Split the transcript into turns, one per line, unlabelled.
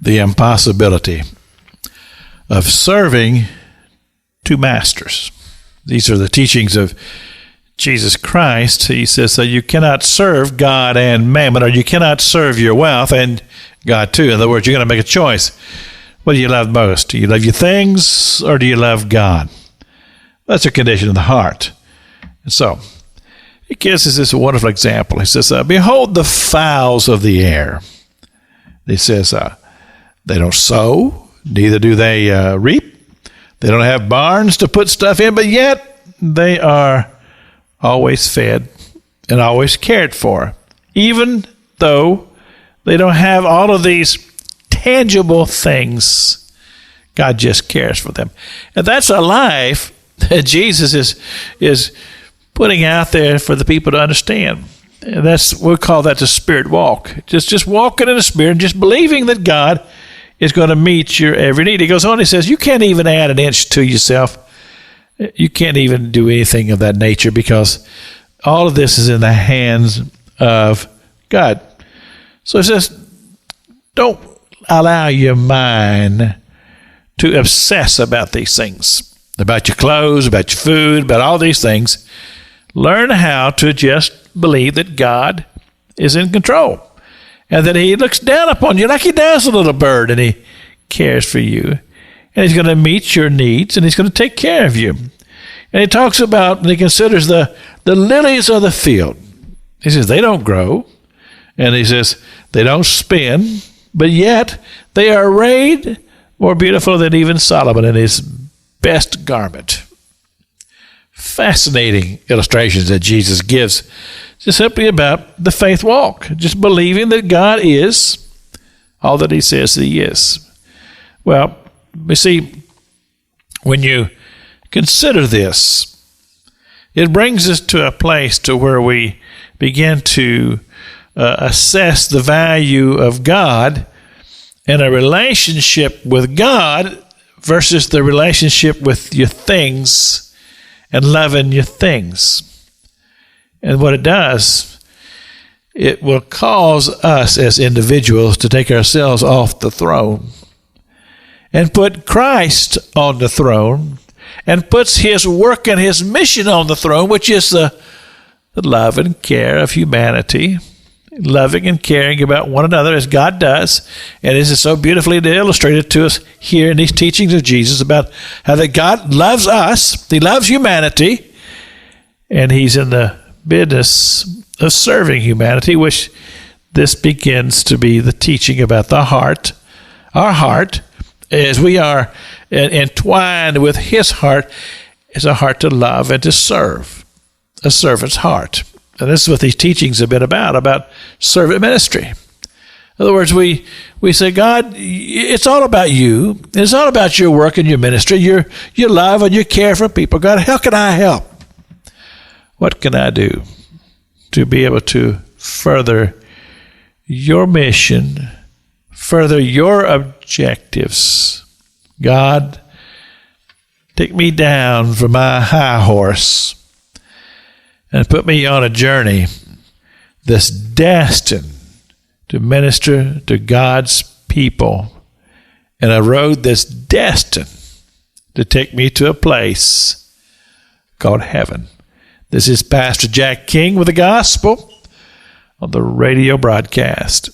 the impossibility of serving two masters. These are the teachings of Jesus Christ. He says that you cannot serve God and mammon, or you cannot serve your wealth and God too. In other words, you're going to make a choice. What do you love most? Do you love your things, or do you love God? That's a condition of the heart. And so, he gives us this wonderful example. He says, behold the fowls of the air. He says, they don't sow, neither do they reap. They don't have barns to put stuff in, but yet they are always fed and always cared for, even though they don't have all of these tangible things. God just cares for them. And that's a life that Jesus is putting out there for the people to understand. And we'll call that the spirit walk. Just walking in the spirit and just believing that God is going to meet your every need. He goes on, he says, you can't even add an inch to yourself. You can't even do anything of that nature, because all of this is in the hands of God. So it says, don't allow your mind to obsess about these things, about your clothes, about your food, about all these things. Learn how to just believe that God is in control, and that he looks down upon you like he does a little bird, and he cares for you. And he's going to meet your needs, and he's going to take care of you. And he talks about, and he considers the lilies of the field. He says, they don't grow. And he says, they don't spin, but yet they are arrayed more beautiful than even Solomon in his best garment. Fascinating illustrations that Jesus gives, just simply about the faith walk, just believing that God is all that he says that he is. Well, we see, when you consider this, it brings us to a place to where we begin to assess the value of God and a relationship with God versus the relationship with your things and loving your things. And what it does, it will cause us as individuals to take ourselves off the throne and put Christ on the throne, and puts his work and his mission on the throne, which is the love and care of humanity, loving and caring about one another as God does. And this is so beautifully illustrated to us here in these teachings of Jesus about how that God loves us, he loves humanity, and he's in the business of serving humanity, which this begins to be the teaching about the heart. Our heart, as we are entwined with his heart, is a heart to love and to serve, a servant's heart. And this is what these teachings have been about servant ministry. In other words, we say, God, it's all about you. It's all about your work and your ministry, your love and your care for people. God, how can I help? What can I do to be able to further your mission, further your objectives? God, take me down from my high horse and put me on a journey that's destined to minister to God's people, and a road that's destined to take me to a place called heaven. This is Pastor Jack King with the gospel on the radio broadcast.